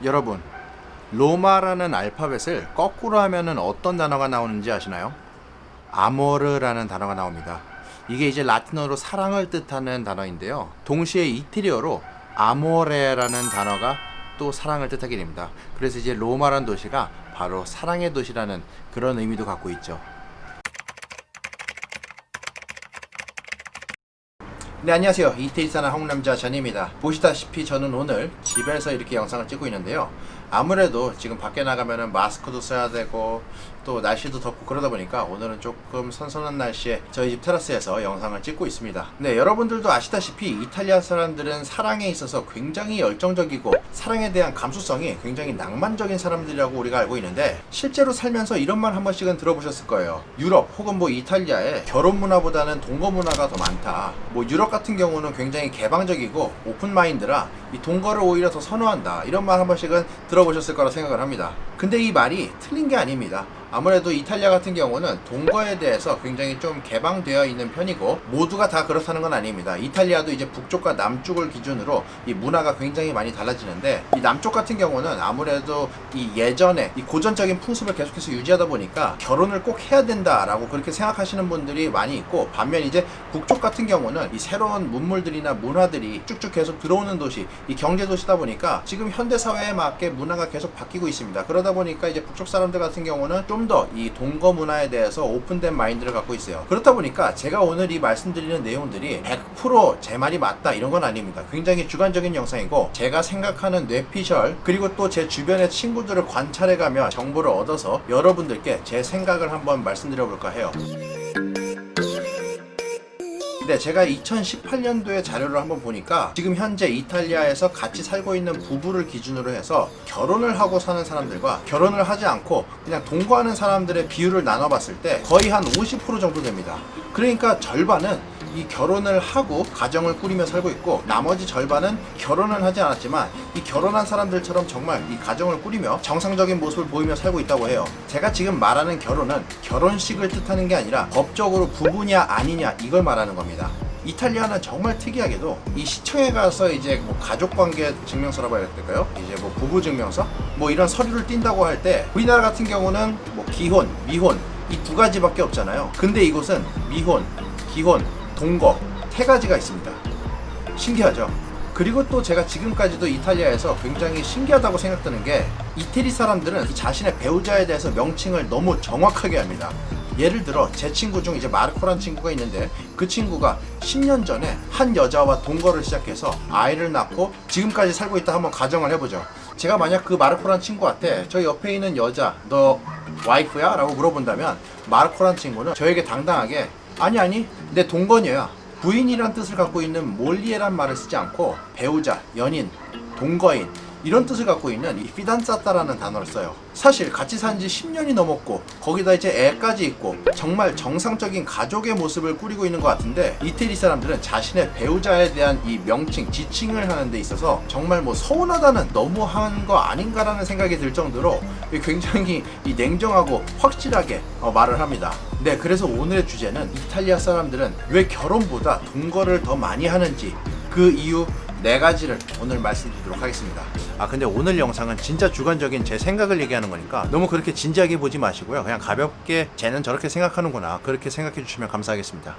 여러분, 로마라는 알파벳을 거꾸로 하면은 어떤 단어가 나오는지 아시나요? 아모르라는 단어가 나옵니다. 이게 이제 라틴어로 사랑을 뜻하는 단어인데요. 동시에 이태리어로 아모레라는 단어가 또 사랑을 뜻하게 됩니다. 그래서 이제 로마라는 도시가 바로 사랑의 도시라는 그런 의미도 갖고 있죠. 네, 안녕하세요. 이태리 사는 한국 남자 전입니다. 보시다시피 저는 오늘 집에서 이렇게 영상을 찍고 있는데요. 아무래도 지금 밖에 나가면은 마스크도 써야 되고 또 날씨도 덥고 그러다 보니까 오늘은 조금 선선한 날씨에 저희 집 테라스에서 영상을 찍고 있습니다. 네, 여러분들도 아시다시피 이탈리아 사람들은 사랑에 있어서 굉장히 열정적이고 사랑에 대한 감수성이 굉장히 낭만적인 사람들이라고 우리가 알고 있는데, 실제로 살면서 이런 말 한 번씩은 들어보셨을 거예요. 유럽 혹은 이탈리아에 결혼 문화보다는 동거 문화가 더 많다. 유럽 같은 경우는 굉장히 개방적이고 오픈 마인드라 이 동거를 오히려 더 선호한다, 이런 말 한 번씩은 들어보셨을 거라 생각을 합니다. 근데 이 말이 틀린 게 아닙니다. 아무래도 이탈리아 같은 경우는 동거에 대해서 굉장히 좀 개방되어 있는 편이고, 모두가 다 그렇다는 건 아닙니다. 이탈리아도 이제 북쪽과 남쪽을 기준으로 이 문화가 굉장히 많이 달라지는데, 이 남쪽 같은 경우는 아무래도 이 예전에 이 고전적인 풍습을 계속해서 유지하다 보니까 결혼을 꼭 해야 된다라고 그렇게 생각하시는 분들이 많이 있고, 반면 이제 북쪽 같은 경우는 이 새로운 문물들이나 문화들이 쭉쭉 계속 들어오는 도시, 이 경제 도시다 보니까 지금 현대 사회에 맞게 문화가 계속 바뀌고 있습니다. 그러다 보니까 이제 북쪽 사람들 같은 경우는 좀 더 이 동거 문화에 대해서 오픈된 마인드를 갖고 있어요. 그렇다 보니까 제가 오늘 이 말씀드리는 내용들이 100% 제 말이 맞다 이런 건 아닙니다. 굉장히 주관적인 영상이고, 제가 생각하는 뇌피셜 그리고 또 제 주변의 친구들을 관찰해가며 정보를 얻어서 여러분들께 제 생각을 한번 말씀드려 볼까 해요. 네, 제가 2018년도에 자료를 한번 보니까 지금 현재 이탈리아에서 같이 살고 있는 부부를 기준으로 해서 결혼을 하고 사는 사람들과 결혼을 하지 않고 그냥 동거하는 사람들의 비율을 나눠봤을 때 거의 한 50% 정도 됩니다. 그러니까 절반은 이 결혼을 하고 가정을 꾸리며 살고 있고, 나머지 절반은 결혼은 하지 않았지만 이 결혼한 사람들처럼 정말 이 가정을 꾸리며 정상적인 모습을 보이며 살고 있다고 해요. 제가 지금 말하는 결혼은 결혼식을 뜻하는 게 아니라 법적으로 부부냐 아니냐 이걸 말하는 겁니다. 이탈리아는 정말 특이하게도 이 시청에 가서 이제 가족관계 증명서라고 해야 될까요? 이제 부부 증명서? 이런 서류를 띈다고 할 때 우리나라 같은 경우는 기혼, 미혼 이 두 가지밖에 없잖아요. 근데 이곳은 미혼, 기혼, 동거 3가지가 있습니다. 신기하죠? 그리고 또 제가 지금까지도 이탈리아에서 굉장히 신기하다고 생각드는 게, 이태리 사람들은 자신의 배우자에 대해서 명칭을 너무 정확하게 합니다. 예를 들어 제 친구 중 이제 마르코란 친구가 있는데, 그 친구가 10년 전에 한 여자와 동거를 시작해서 아이를 낳고 지금까지 살고 있다 한번 가정을 해보죠. 제가 만약 그 마르코란 친구한테 저 옆에 있는 여자 너 와이프야? 라고 물어본다면 마르코란 친구는 저에게 당당하게 아니 내 동거녀야, 부인이란 뜻을 갖고 있는 몰리에란 말을 쓰지 않고 배우자, 연인, 동거인 이런 뜻을 갖고 있는 이 피단자타라는 단어를 써요. 사실 같이 산 지 10년이 넘었고 거기다 이제 애까지 있고 정말 정상적인 가족의 모습을 꾸리고 있는 것 같은데, 이태리 사람들은 자신의 배우자에 대한 이 명칭, 지칭을 하는 데 있어서 정말 서운하다는, 너무한 거 아닌가라는 생각이 들 정도로 굉장히 이 냉정하고 확실하게 말을 합니다. 네, 그래서 오늘의 주제는 이탈리아 사람들은 왜 결혼보다 동거를 더 많이 하는지, 그 이유 4가지를 오늘 말씀드리도록 하겠습니다. 근데 오늘 영상은 진짜 주관적인 제 생각을 얘기하는 거니까 너무 그렇게 진지하게 보지 마시고요. 그냥 가볍게 쟤는 저렇게 생각하는구나, 그렇게 생각해 주시면 감사하겠습니다.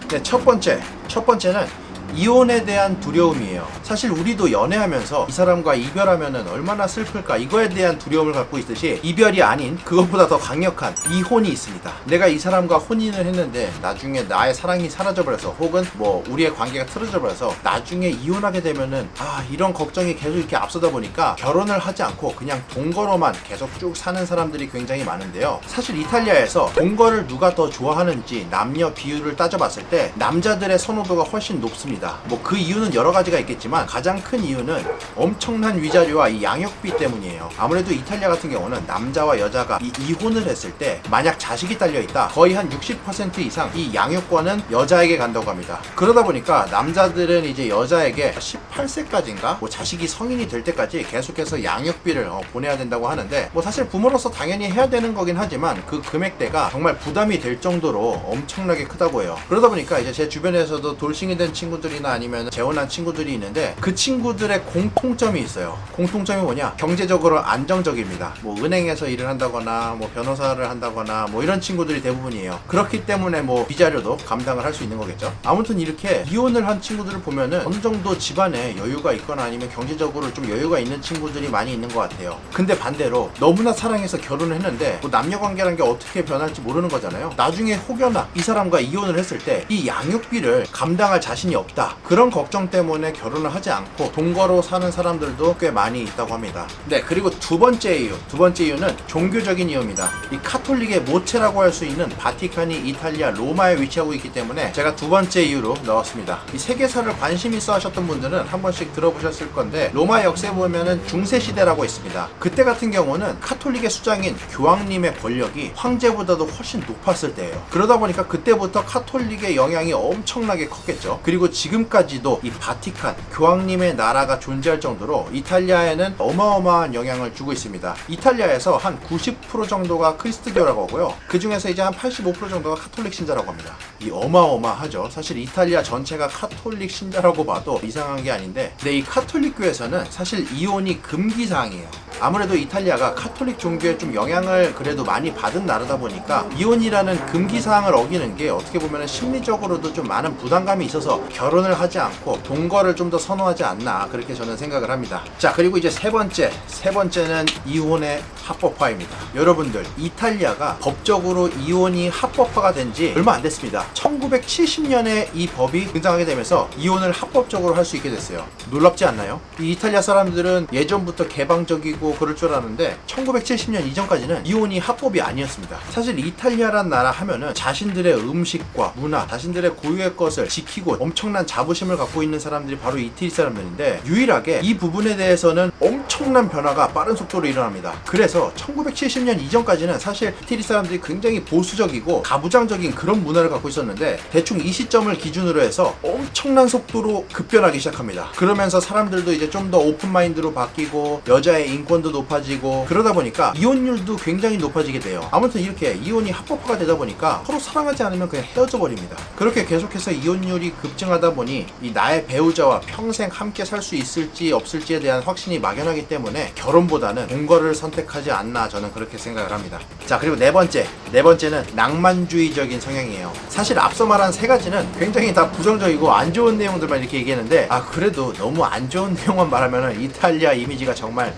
네, 첫 번째는 이혼에 대한 두려움이에요. 사실 우리도 연애하면서 이 사람과 이별하면은 얼마나 슬플까, 이거에 대한 두려움을 갖고 있듯이 이별이 아닌 그것보다 더 강력한 이혼이 있습니다. 내가 이 사람과 혼인을 했는데 나중에 나의 사랑이 사라져버려서, 혹은 우리의 관계가 틀어져버려서 나중에 이혼하게 되면은 이런 걱정이 계속 이렇게 앞서다 보니까 결혼을 하지 않고 그냥 동거로만 계속 쭉 사는 사람들이 굉장히 많은데요. 사실 이탈리아에서 동거를 누가 더 좋아하는지 남녀 비율을 따져봤을 때 남자들의 선호도가 훨씬 높습니다. 그 이유는 여러 가지가 있겠지만 가장 큰 이유는 엄청난 위자료와 이 양육비 때문이에요. 아무래도 이탈리아 같은 경우는 남자와 여자가 이혼을 했을 때 만약 자식이 딸려있다, 거의 한 60% 이상 이 양육권은 여자에게 간다고 합니다. 그러다 보니까 남자들은 이제 여자에게 18세까지인가 자식이 성인이 될 때까지 계속해서 양육비를 보내야 된다고 하는데, 사실 부모로서 당연히 해야 되는 거긴 하지만 그 금액대가 정말 부담이 될 정도로 엄청나게 크다고 해요. 그러다 보니까 이제 제 주변에서도 돌싱이 된 친구들이 친구들이나 아니면 재혼한 친구들이 있는데 그 친구들의 공통점이 있어요. 공통점이 뭐냐? 경제적으로 안정적입니다. 뭐 은행에서 일을 한다거나 뭐 변호사를 한다거나 뭐 이런 친구들이 대부분이에요. 그렇기 때문에 뭐 비자료도 감당을 할 수 있는 거겠죠. 아무튼 이렇게 이혼을 한 친구들을 보면은 어느 정도 집안에 여유가 있거나 아니면 경제적으로 좀 여유가 있는 친구들이 많이 있는 것 같아요. 근데 반대로 너무나 사랑해서 결혼을 했는데 뭐 남녀관계라는 게 어떻게 변할지 모르는 거잖아요. 나중에 혹여나 이 사람과 이혼을 했을 때 이 양육비를 감당할 자신이 없다, 그런 걱정 때문에 결혼을 하지 않고 동거로 사는 사람들도 꽤 많이 있다고 합니다. 네, 그리고 두 번째 이유는 종교적인 이유입니다. 이 카톨릭의 모체라고 할 수 있는 바티칸이 이탈리아 로마에 위치하고 있기 때문에 제가 두 번째 이유로 넣었습니다. 이 세계사를 관심 있어 하셨던 분들은 한 번씩 들어보셨을 건데 로마 역사에 보면은 중세시대라고 있습니다. 그때 같은 경우는 카톨릭의 수장인 교황님의 권력이 황제보다도 훨씬 높았을 때예요. 그러다 보니까 그때부터 카톨릭의 영향이 엄청나게 컸겠죠. 그리고 지금까지도 이 바티칸, 교황님의 나라가 존재할 정도로 이탈리아에는 어마어마한 영향을 주고 있습니다. 이탈리아에서 한 90% 정도가 크리스트교라고 하고요. 그 중에서 이제 한 85% 정도가 카톨릭 신자라고 합니다. 이 어마어마하죠. 사실 이탈리아 전체가 카톨릭 신자라고 봐도 이상한 게 아닌데, 근데 이 카톨릭교에서는 사실 이혼이 금기사항이에요. 아무래도 이탈리아가 카톨릭 종교에 좀 영향을 그래도 많이 받은 나라다 보니까 이혼이라는 금기사항을 어기는 게 어떻게 보면 심리적으로도 좀 많은 부담감이 있어서 결혼을 하지 않고 동거를 좀 더 선호하지 않나, 그렇게 저는 생각을 합니다. 자, 그리고 이제 세 번째는 이혼의 합법화입니다. 여러분들, 이탈리아가 법적으로 이혼이 합법화가 된 지 얼마 안 됐습니다. 1970년에 이 법이 등장하게 되면서 이혼을 합법적으로 할 수 있게 됐어요. 놀랍지 않나요? 이 이탈리아 사람들은 예전부터 개방적이고 그럴 줄 알았는데 1970년 이전까지는 이혼이 합법이 아니었습니다. 사실 이탈리아란 나라 하면은 자신들의 음식과 문화, 자신들의 고유의 것을 지키고 엄청난 자부심을 갖고 있는 사람들이 바로 이태리 사람들인데, 유일하게 이 부분에 대해서는 엄청난 변화가 빠른 속도로 일어납니다. 그래서 1970년 이전까지는 사실 이태리 사람들이 굉장히 보수적이고 가부장적인 그런 문화를 갖고 있었는데, 대충 이 시점을 기준으로 해서 엄청난 속도로 급변하기 시작합니다. 그러면서 사람들도 이제 좀 더 오픈마인드로 바뀌고 여자의 인권도 높아지고, 그러다 보니까 이혼율도 굉장히 높아지게 돼요. 아무튼 이렇게 이혼이 합법화가 되다 보니까 서로 사랑하지 않으면 그냥 헤어져 버립니다. 그렇게 계속해서 이혼율이 급증하다 보니 이 나의 배우자와 평생 함께 살 수 있을지 없을지에 대한 확신이 막연하기 때문에 결혼보다는 동거를 선택하지 않나, 저는 그렇게 생각을 합니다. 자, 그리고 네 번째는 낭만주의적인 성향이에요. 사실 앞서 말한 세 가지는 굉장히 다 부정적이고 안 좋은 내용들만 이렇게 얘기했는데, 그래도 너무 안 좋은 내용만 말하면은 이탈리아 이미지가 정말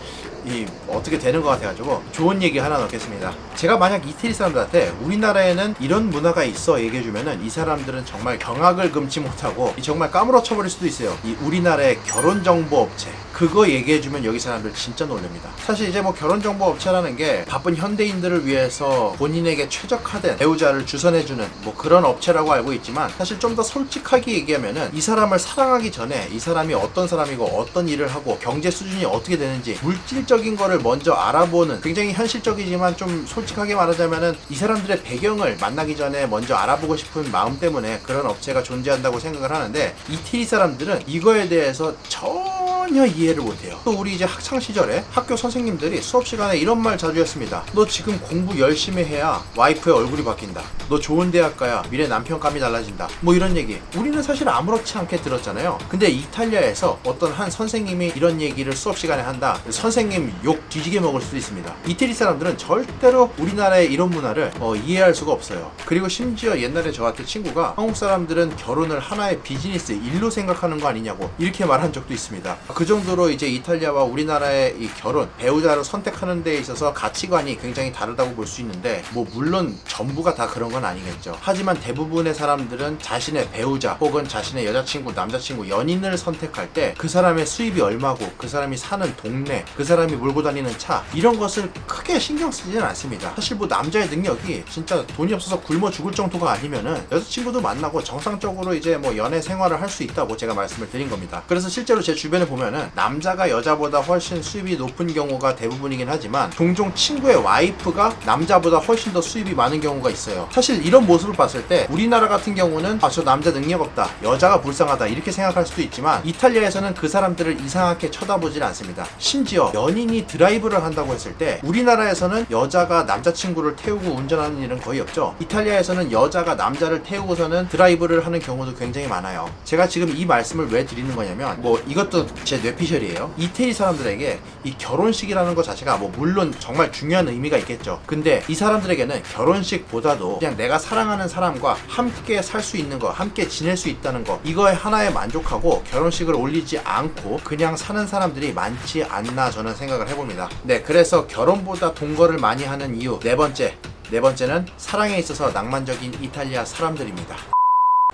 어떻게 되는 것 같아가지고 좋은 얘기 하나 넣겠습니다. 제가 만약 이태리 사람들한테 우리나라에는 이런 문화가 있어 얘기해주면은 이 사람들은 정말 경악을 금치 못하고 정말 까무러쳐 버릴 수도 있어요. 이 우리나라의 결혼정보업체, 그거 얘기해주면 여기 사람들 진짜 놀랍니다. 사실 이제 뭐 결혼정보업체라는 게 바쁜 현대인들을 위해서 본인에게 최적화된 배우자를 주선해주는 뭐 그런 업체라고 알고 있지만, 사실 좀 더 솔직하게 얘기하면은 이 사람을 사랑하기 전에 이 사람이 어떤 사람이고 어떤 일을 하고 경제 수준이 어떻게 되는지 물질적인 거를 먼저 알아보는, 굉장히 현실적이지만 좀 솔직하게 말하자면은 이 사람들의 배경을 만나기 전에 먼저 알아보고 싶은 마음 때문에 그런 업체가 존재한다고 생각을 하는데, 이태리 사람들은 이거에 대해서 전혀 이해를 못해요. 또 우리 이제 학창시절에 학교 선생님들이 수업 시간에 이런 말 자주 했습니다. 너 지금 공부 열심히 해야 와이프의 얼굴이 바뀐다. 너 좋은 대학 가야 미래 남편감이 달라진다. 뭐 이런 얘기 우리는 사실 아무렇지 않게 들었잖아요. 근데 이탈리아에서 어떤 한 선생님이 이런 얘기를 수업 시간에 한다, 선생님 욕 뒤지게 먹을 수도 있습니다. 이태리 사람들은 절대로 우리나라의 이런 문화를 이해할 수가 없어요. 그리고 심지어 옛날에 저한테 친구가 한국 사람들은 결혼을 하나의 비즈니스, 일로 생각하는 거 아니냐고 이렇게 말한 적도 있습니다. 그 정도로 이제 이탈리아와 우리나라의 이 결혼, 배우자를 선택하는 데 있어서 가치관이 굉장히 다르다고 볼 수 있는데, 뭐 물론 전부가 다 그런 건 아니겠죠. 하지만 대부분의 사람들은 자신의 배우자 혹은 자신의 여자친구, 남자친구, 연인을 선택할 때 그 사람의 수입이 얼마고, 그 사람이 사는 동네, 그 사람이 몰고 다니는 차, 이런 것을 크게 신경 쓰지는 않습니다. 사실 뭐 남자의 능력이 진짜 돈이 없어서 굶어 죽을 정도가 아니면은 여자친구도 만나고 정상적으로 이제 뭐 연애 생활을 할 수 있다고 제가 말씀을 드린 겁니다. 그래서 실제로 제 주변에 보면 보면은 남자가 여자보다 훨씬 수입이 높은 경우가 대부분이긴 하지만 종종 친구의 와이프가 남자보다 훨씬 더 수입이 많은 경우가 있어요. 사실 이런 모습을 봤을 때 우리나라 같은 경우는 저 남자 능력 없다, 여자가 불쌍하다 이렇게 생각할 수도 있지만 이탈리아에서는 그 사람들을 이상하게 쳐다보질 않습니다. 심지어 연인이 드라이브를 한다고 했을 때 우리나라에서는 여자가 남자친구를 태우고 운전하는 일은 거의 없죠. 이탈리아에서는 여자가 남자를 태우고서는 드라이브를 하는 경우도 굉장히 많아요. 제가 지금 이 말씀을 왜 드리는 거냐면 이것도 제 뇌피셜이에요. 이태리 사람들에게 이 결혼식이라는 것 자체가 물론 정말 중요한 의미가 있겠죠. 근데 이 사람들에게는 결혼식보다도 그냥 내가 사랑하는 사람과 함께 살 수 있는 거, 함께 지낼 수 있다는 거, 이거에 하나에 만족하고 결혼식을 올리지 않고 그냥 사는 사람들이 많지 않나 저는 생각을 해봅니다. 네, 그래서 결혼보다 동거를 많이 하는 이유 네 번째는 사랑에 있어서 낭만적인 이탈리아 사람들입니다.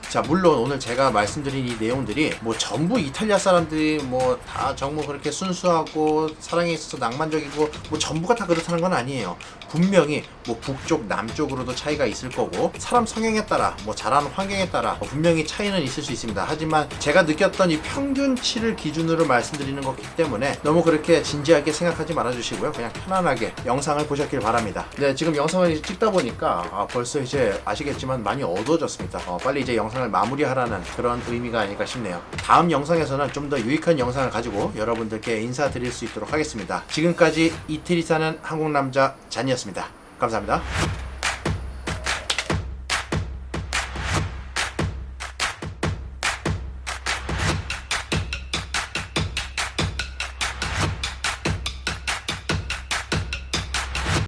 자, 물론 오늘 제가 말씀드린 이 내용들이 전부 이탈리아 사람들이 다 정말 그렇게 순수하고 사랑에 있어서 낭만적이고 전부가 다 그렇다는 건 아니에요. 분명히 북쪽 남쪽으로도 차이가 있을 거고 사람 성향에 따라 자라는 환경에 따라 분명히 차이는 있을 수 있습니다. 하지만 제가 느꼈던 이 평균치를 기준으로 말씀드리는 거기 때문에 너무 그렇게 진지하게 생각하지 말아 주시고요. 그냥 편안하게 영상을 보셨길 바랍니다. 네, 지금 영상을 찍다 보니까 벌써 이제 아시겠지만 많이 어두워졌습니다. 빨리 이제 영상을 마무리하라는 그런 의미가 아닐까 싶네요. 다음 영상에서는 좀 더 유익한 영상을 가지고 여러분들께 인사드릴 수 있도록 하겠습니다. 지금까지 이태리 사는 한국 남자 잔이었습니다. 감사합니다.